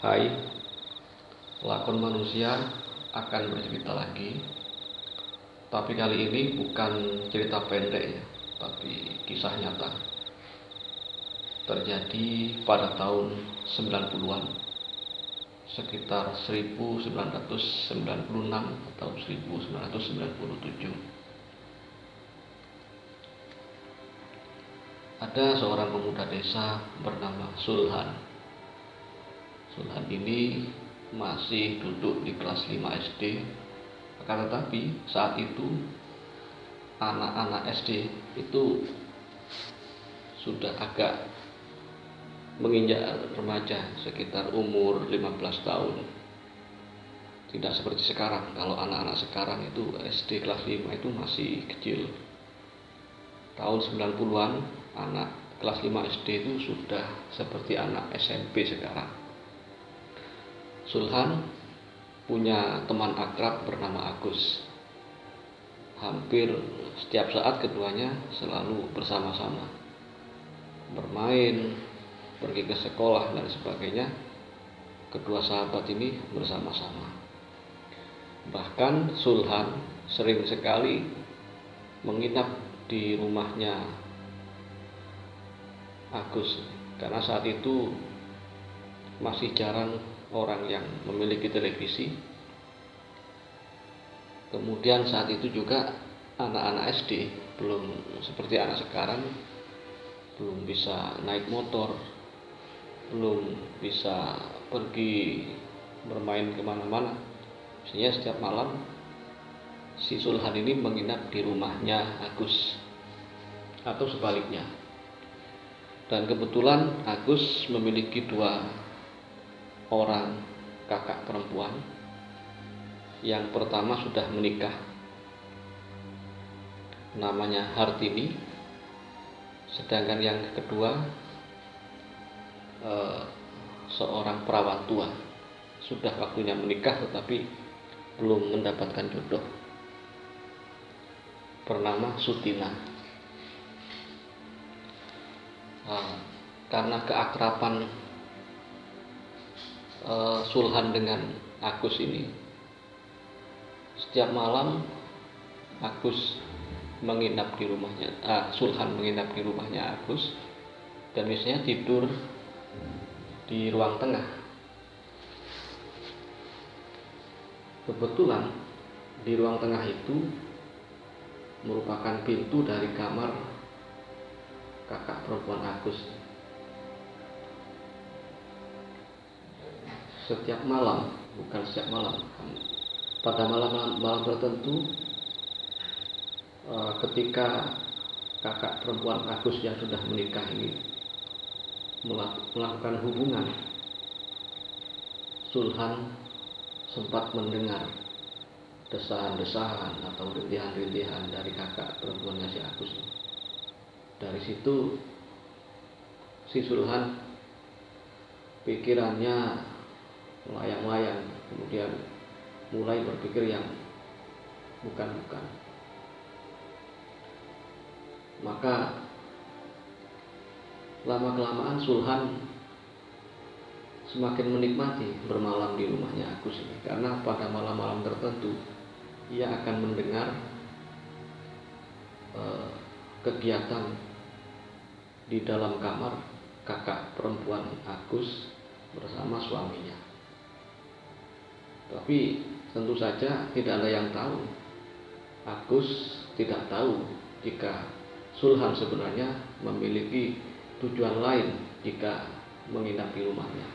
Hai, lakon manusia akan bercerita lagi. Tapi kali ini bukan cerita pendek ya, tapi kisah nyata. Terjadi pada tahun 90-an, sekitar 1996 atau 1997. Ada seorang pemuda desa bernama Sulhan. Sulhan ini masih duduk di kelas 5 SD. Akan tetapi saat itu anak-anak SD itu sudah agak menginjak remaja, sekitar umur 15 tahun. Tidak seperti sekarang. Kalau anak-anak sekarang itu SD kelas 5 itu masih kecil. Tahun 90-an anak kelas 5 SD itu sudah seperti anak SMP sekarang. Sulhan punya teman akrab bernama Agus. Hampir setiap saat keduanya selalu bersama-sama, bermain, pergi ke sekolah dan sebagainya. Kedua sahabat ini bersama-sama. Bahkan Sulhan sering sekali menginap di rumahnya Agus, karena saat itu masih jarang orang yang memiliki televisi. Kemudian saat itu juga anak-anak SD belum seperti anak sekarang, belum bisa naik motor, belum bisa pergi bermain kemana-mana. Biasanya setiap malam si Sulhan ini menginap di rumahnya Agus atau sebaliknya. Dan kebetulan Agus memiliki dua orang kakak perempuan. Yang pertama sudah menikah, namanya Hartini. Sedangkan yang kedua seorang perawat tua, sudah waktunya menikah tetapi belum mendapatkan jodoh, bernama Sutina. Karena keakraban Sulhan dengan Agus ini, setiap malam Agus menginap di rumahnya, Sulhan menginap di rumahnya Agus, dan biasanya tidur di ruang tengah. Kebetulan di ruang tengah itu merupakan pintu dari kamar kakak perempuan Agus. Setiap malam, bukan setiap malam, pada malam tertentu, ketika kakak perempuan Agus yang sudah menikah ini melakukan hubungan, Sulhan sempat mendengar desahan-desahan atau rintihan-rintihan dari kakak perempuannya si Agus. Dari situ si Sulhan pikirannya melayang-layang, kemudian mulai berpikir yang bukan-bukan. Maka lama-kelamaan Sulhan semakin menikmati bermalam di rumahnya Agus ini, karena pada malam-malam tertentu ia akan mendengar kegiatan di dalam kamar kakak perempuan Agus bersama suaminya. Tapi tentu saja tidak ada yang tahu. Agus tidak tahu jika Sulhan sebenarnya memiliki tujuan lain jika menginap di rumahnya.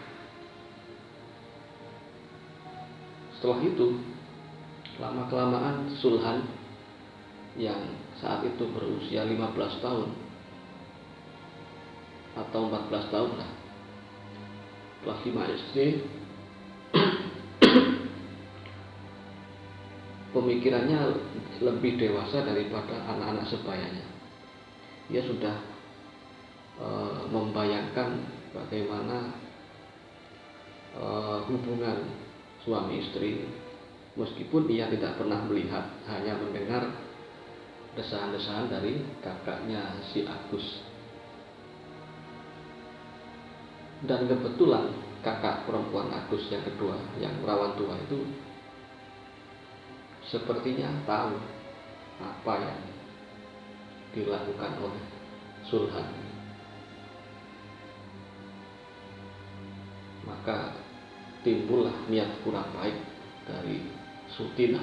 Setelah itu, lama-kelamaan Sulhan yang saat itu berusia 15 tahun atau 14 tahun lah, kelas 5 SD, pemikirannya lebih dewasa daripada anak-anak sebayanya. Ia sudah membayangkan bagaimana hubungan suami istri, meskipun ia tidak pernah melihat, hanya mendengar desahan-desahan dari kakaknya si Agus. Dan kebetulan kakak perempuan Agus yang kedua, yang perawan tua itu sepertinya tahu apa yang dilakukan oleh Sulhan. Maka timbullah niat kurang baik dari Sutina,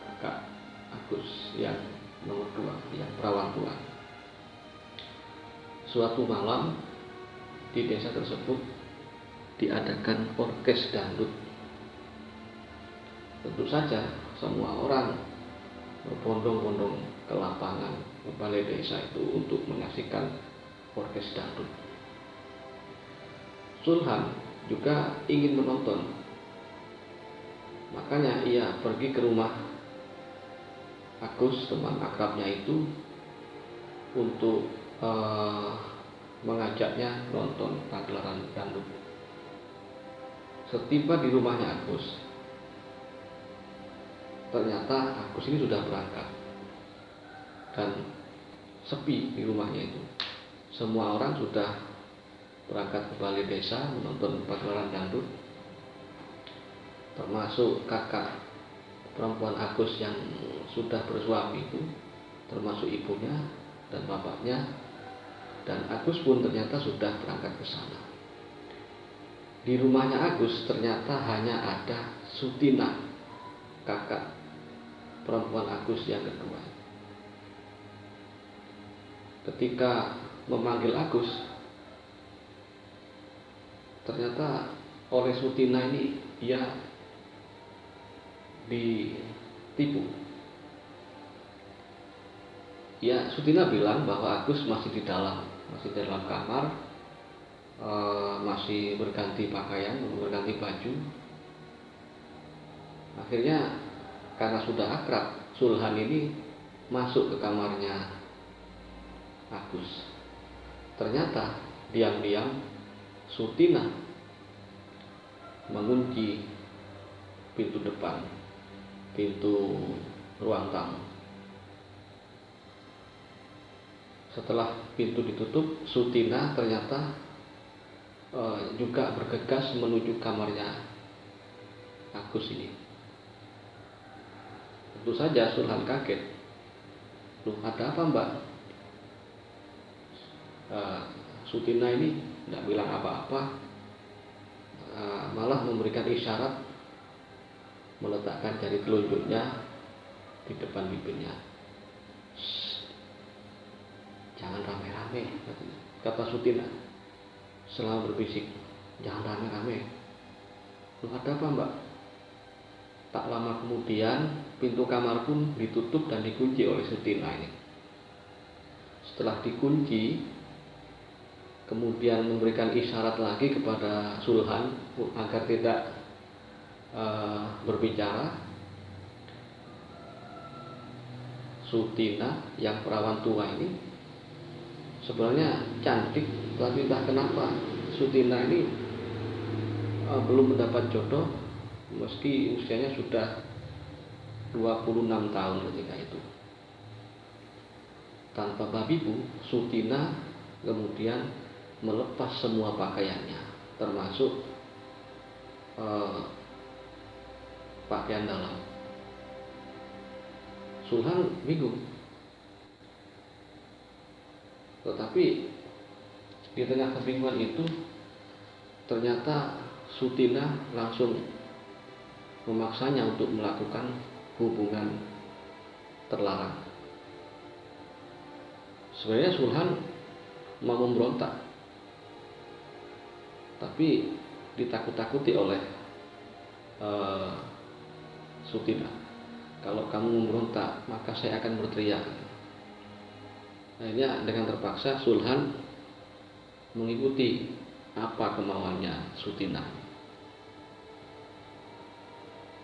kakak Agus yang nomor dua, yang perawan tua. Suatu malam di desa tersebut diadakan orkes dangdut. Tentu saja semua orang berbondong-bondong ke lapangan, ke balai desa itu untuk menyaksikan orkes dangdut. Sulhan juga ingin menonton, makanya ia pergi ke rumah Agus, teman akrabnya itu, untuk mengajaknya nonton pagelaran dangdut. Setiba di rumahnya Agus, ternyata Agus ini sudah berangkat dan sepi di rumahnya itu. Semua orang sudah berangkat ke balai desa menonton pagelaran dangdut, termasuk kakak perempuan Agus yang sudah bersuami itu, termasuk ibunya dan bapaknya, dan Agus pun ternyata sudah berangkat ke sana. Di rumahnya Agus ternyata hanya ada Sutina, kakak perempuan Agus yang kedua. Ketika memanggil Agus, ternyata oleh Sutina ini ia ditipu. Ya, Sutina bilang bahwa Agus masih di dalam kamar, masih berganti pakaian, berganti baju. Akhirnya karena sudah akrab, Sulhan ini masuk ke kamarnya Agus. Ternyata diam-diam Sutina mengunci pintu depan, pintu ruang tamu. Setelah pintu ditutup, Sutina ternyata juga bergegas menuju kamarnya Agus ini. Tentu saja Sulhan kaget. Loh, ada apa mbak? Sutina ini tidak bilang apa-apa, malah memberikan isyarat meletakkan jari telunjuknya di depan bibirnya. Jangan rame-rame, kata Sutina selama berbisik. Jangan rame-rame. Loh, ada apa mbak? Tak lama kemudian pintu kamar pun ditutup dan dikunci oleh Sutina ini. Setelah dikunci, kemudian memberikan isyarat lagi kepada Sulhan agar tidak berbicara. Sutina yang perawan tua ini sebenarnya cantik, tapi entah kenapa Sutina ini belum mendapat jodoh meski usianya sudah 26 tahun ketika itu. Tanpa babi bu, Sutina kemudian melepas semua pakaiannya, termasuk pakaian dalam. Sulhan bingung. Tetapi di tengah kebingungan itu ternyata Sutina langsung memaksanya untuk melakukan hubungan terlarang. Sebenarnya Sulhan mau memberontak, tapi ditakut-takuti oleh Sutina. Kalau kamu memberontak, maka saya akan berteriak. Akhirnya dengan terpaksa Sulhan mengikuti apa kemauannya Sutina.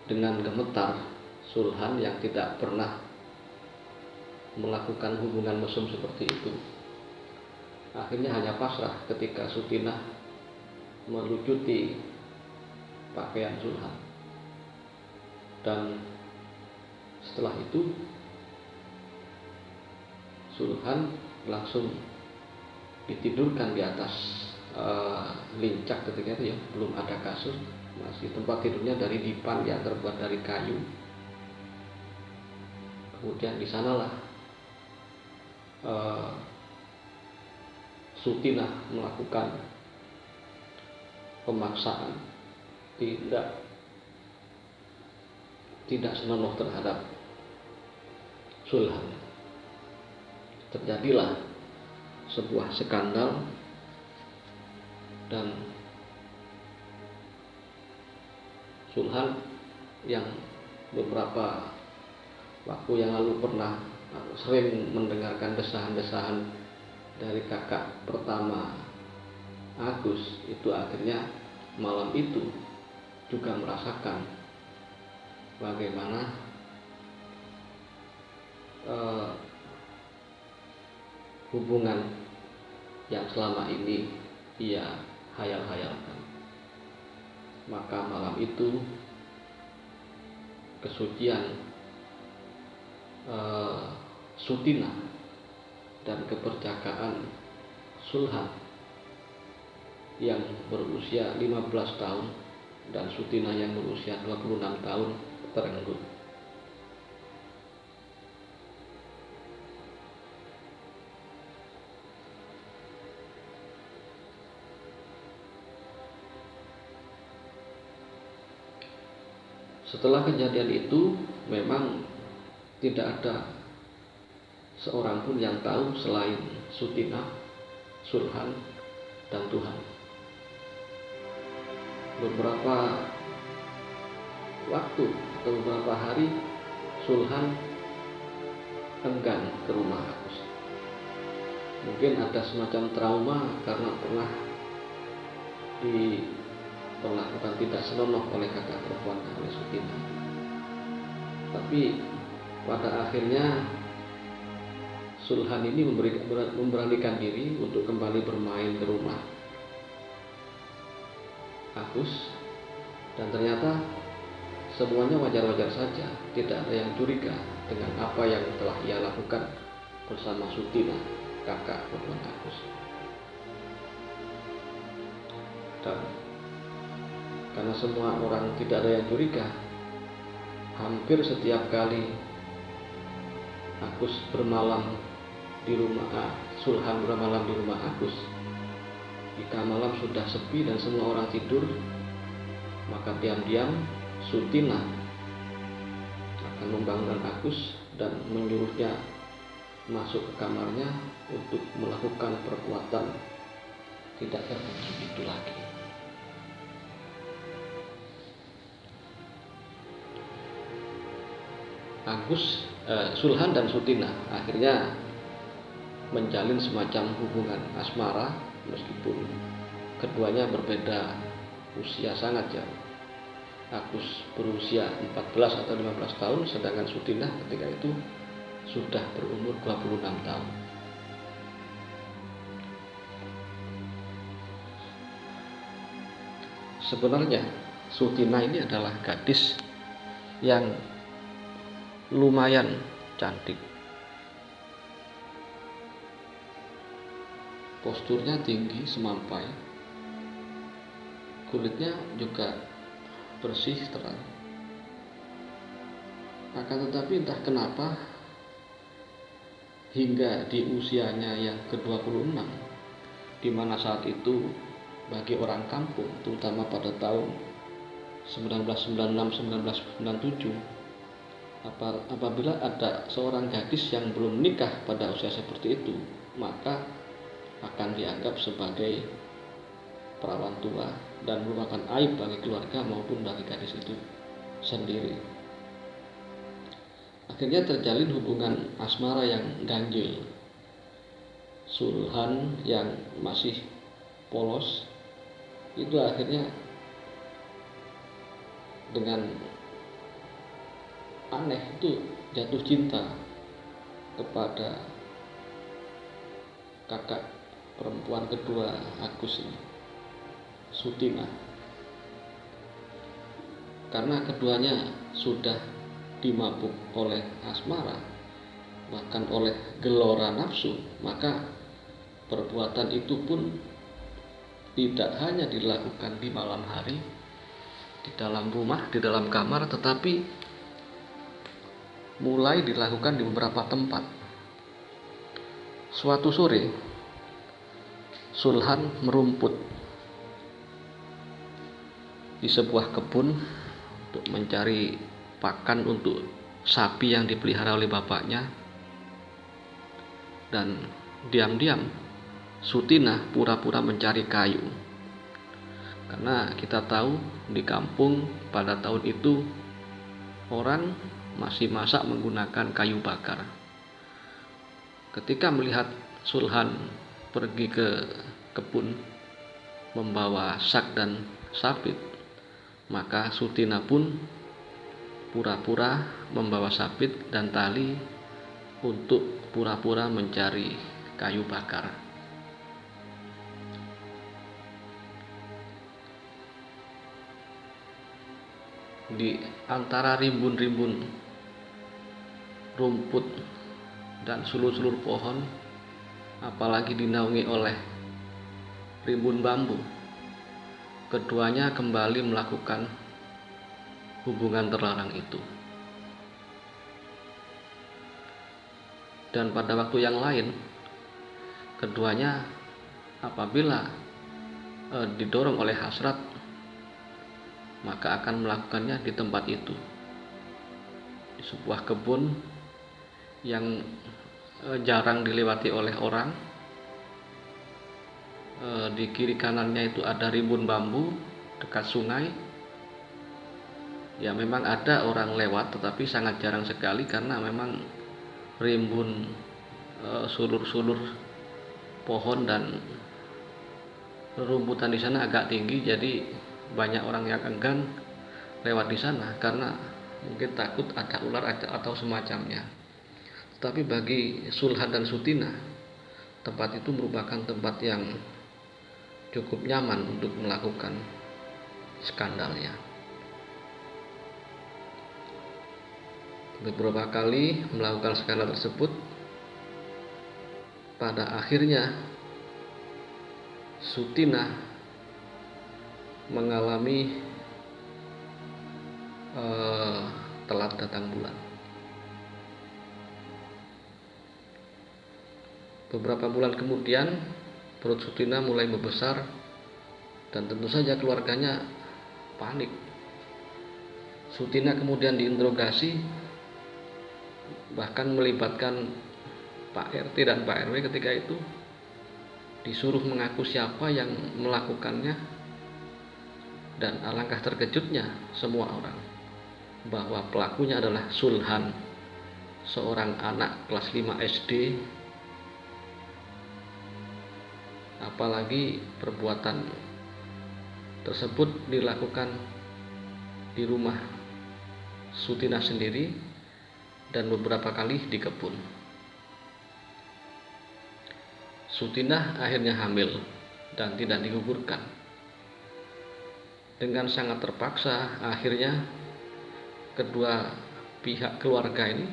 Dengan gemetar, Sulhan yang tidak pernah melakukan hubungan mesum seperti itu, akhirnya hanya pasrah ketika Sutina melucuti pakaian Sulhan. Dan setelah itu Sulhan langsung ditidurkan di atas lincah ketika itu ya, belum ada kasur, masih tempat tidurnya dari dipan yang terbuat dari kayu. Kemudian di sanalah Sutinah melakukan pemaksaan, tidak senonoh terhadap Sulhan. Terjadilah sebuah skandal dan Sulhan yang beberapa waktu yang lalu pernah sering mendengarkan desahan-desahan dari kakak pertama Agus, itu akhirnya malam itu juga merasakan bagaimana hubungan yang selama ini ia hayal-hayalkan. Maka malam itu kesucian Sutinah dan keperjakaan Sulhan yang berusia 15 tahun dan Sutinah yang berusia 26 tahun terenggut. Setelah kejadian itu memang tidak ada seorang pun yang tahu selain Sutinah, Sulhan, dan Tuhan. Beberapa waktu atau beberapa hari Sulhan enggan ke rumah Agus. Mungkin ada semacam trauma karena pernah diperlakukan tidak senonoh oleh kakak perempuannya, oleh Sutinah. Tapi pada akhirnya Sulhan ini memberanikan diri untuk kembali bermain ke rumah Agus, dan ternyata semuanya wajar-wajar saja, tidak ada yang curiga dengan apa yang telah ia lakukan bersama Sutinah, kakak perempuan Agus. Dan karena semua orang tidak ada yang curiga, hampir setiap kali Agus bermalam di rumah Sulhan bermalam di rumah Agus, jika malam sudah sepi dan semua orang tidur, maka diam-diam Sutinah akan membangunkan Agus dan menyuruhnya masuk ke kamarnya untuk melakukan perbuatan tidak terpuji itu lagi. Sulhan dan Sutinah akhirnya menjalin semacam hubungan asmara meskipun keduanya berbeda usia sangat jauh. Agus berusia 14 atau 15 tahun, sedangkan Sutinah ketika itu sudah berumur 26 tahun. Sebenarnya Sutinah ini adalah gadis yang lumayan cantik. Posturnya tinggi semampai, kulitnya juga bersih terang. Akan tetapi entah kenapa hingga di usianya yang ke-26, di mana saat itu bagi orang kampung, terutama pada tahun 1996-1997, apabila ada seorang gadis yang belum menikah pada usia seperti itu, maka akan dianggap sebagai perawan tua dan merupakan aib bagi keluarga maupun bagi gadis itu sendiri. Akhirnya terjalin hubungan asmara yang ganjil. Sulhan yang masih polos itu akhirnya dengan aneh itu jatuh cinta kepada kakak perempuan kedua Agus ini, Sutinah, karena keduanya sudah dimabuk oleh asmara, bahkan oleh gelora nafsu, maka perbuatan itu pun tidak hanya dilakukan di malam hari, di dalam rumah, di dalam kamar, tetapi mulai dilakukan di beberapa tempat. Suatu sore, Sulhan merumput di sebuah kebun untuk mencari pakan untuk sapi yang dipelihara oleh bapaknya, dan diam-diam Sutinah pura-pura mencari kayu, karena kita tahu di kampung pada tahun itu orang masih masak menggunakan kayu bakar. Ketika melihat Sulhan pergi ke kebun membawa sak dan sabit, maka Sutinah pun pura-pura membawa sabit dan tali untuk pura-pura mencari kayu bakar. Di antara rimbun-rimbun rumput dan sulur-sulur pohon, apalagi dinaungi oleh rimbun bambu, keduanya kembali melakukan hubungan terlarang itu. Dan pada waktu yang lain, keduanya apabila didorong oleh hasrat, maka akan melakukannya di tempat itu, di sebuah kebun yang jarang dilewati oleh orang. Di kiri kanannya itu ada rimbun bambu dekat sungai. Ya, memang ada orang lewat, tetapi sangat jarang sekali karena memang rimbun sulur-sulur pohon dan rumputan di sana agak tinggi, jadi banyak orang yang enggan lewat di sana karena mungkin takut ada ular atau semacamnya. Tapi bagi Sulhan dan Sutinah, tempat itu merupakan tempat yang cukup nyaman untuk melakukan skandalnya. Beberapa kali melakukan skandal tersebut, pada akhirnya Sutinah mengalami telat datang bulan. Beberapa bulan kemudian perut Sutinah mulai membesar dan tentu saja keluarganya panik. Sutinah kemudian diinterogasi, bahkan melibatkan Pak RT dan Pak RW ketika itu, disuruh mengaku siapa yang melakukannya, dan alangkah terkejutnya semua orang bahwa pelakunya adalah Sulhan, seorang anak kelas 5 SD. Apalagi perbuatan tersebut dilakukan di rumah Sutinah sendiri dan beberapa kali di kebun. Sutinah akhirnya hamil dan tidak digugurkan. Dengan sangat terpaksa, akhirnya kedua pihak keluarga ini,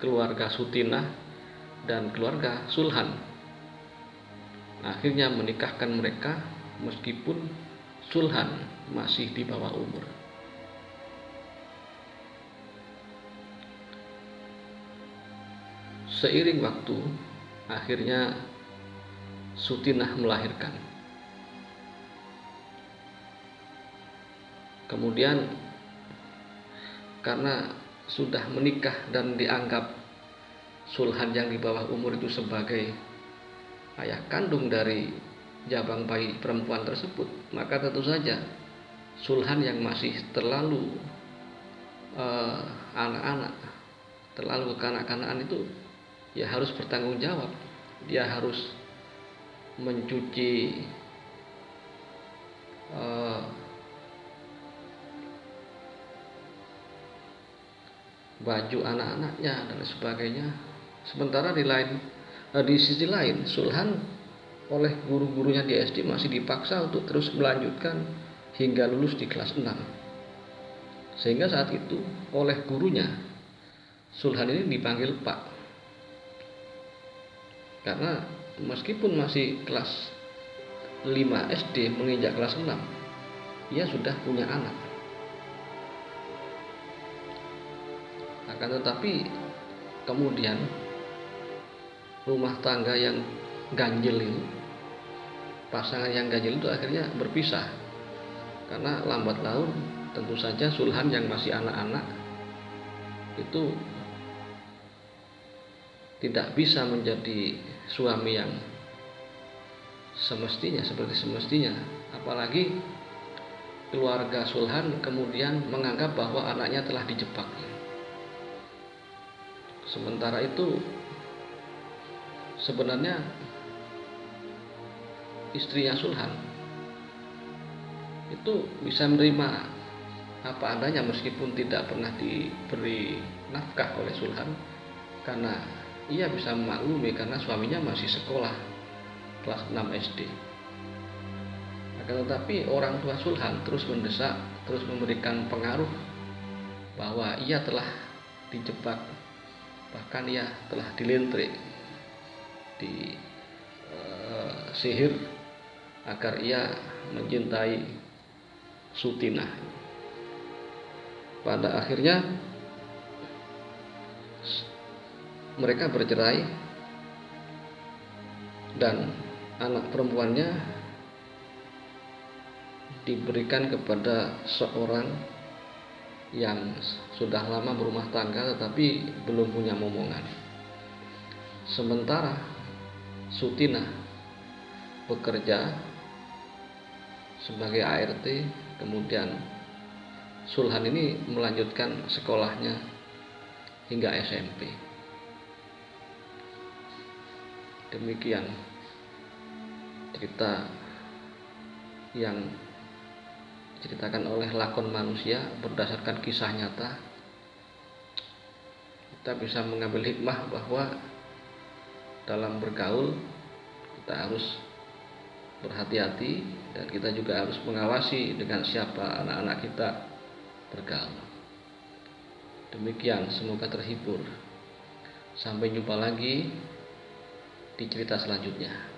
keluarga Sutinah dan keluarga Sulhan, akhirnya menikahkan mereka meskipun Sulhan masih di bawah umur. Seiring waktu, akhirnya Sutinah melahirkan. Kemudian karena sudah menikah dan dianggap Sulhan yang di bawah umur itu sebagai ayah kandung dari jabang bayi perempuan tersebut, maka tentu saja Sulhan yang masih terlalu anak-anak, terlalu kekanak-kanakan itu ya harus bertanggung jawab. Dia harus mencuci baju anak-anaknya dan sebagainya. Sementara di sisi lain, Sulhan oleh guru-gurunya di SD masih dipaksa untuk terus melanjutkan hingga lulus di kelas 6. Sehingga saat itu oleh gurunya, Sulhan ini dipanggil Pak. Karena meskipun masih kelas 5 SD menginjak kelas 6, ia sudah punya anak. Akan tetapi kemudian rumah tangga yang ganjil itu, pasangan yang ganjil itu akhirnya berpisah. Karena lambat laun tentu saja Sulhan yang masih anak-anak itu tidak bisa menjadi suami yang seperti semestinya. Apalagi keluarga Sulhan kemudian menganggap bahwa anaknya telah dijebak. Sementara itu sebenarnya istrinya Sulhan itu bisa menerima apa adanya meskipun tidak pernah diberi nafkah oleh Sulhan, karena ia bisa memaklumi karena suaminya masih sekolah kelas 6 SD. Akan tetapi orang tua Sulhan terus mendesak, terus memberikan pengaruh bahwa ia telah dijebak, bahkan ia telah dilintrik, sihir agar ia mencintai Sutinah. Pada akhirnya mereka bercerai dan anak perempuannya diberikan kepada seorang yang sudah lama berumah tangga tetapi belum punya momongan. Sementara Sutinah bekerja sebagai ART, kemudian Sulhan ini melanjutkan sekolahnya hingga SMP. Demikian cerita yang diceritakan oleh lakon manusia berdasarkan kisah nyata. Kita bisa mengambil hikmah bahwa dalam bergaul kita harus berhati-hati dan kita juga harus mengawasi dengan siapa anak-anak kita bergaul. Demikian, semoga terhibur. Sampai jumpa lagi di cerita selanjutnya.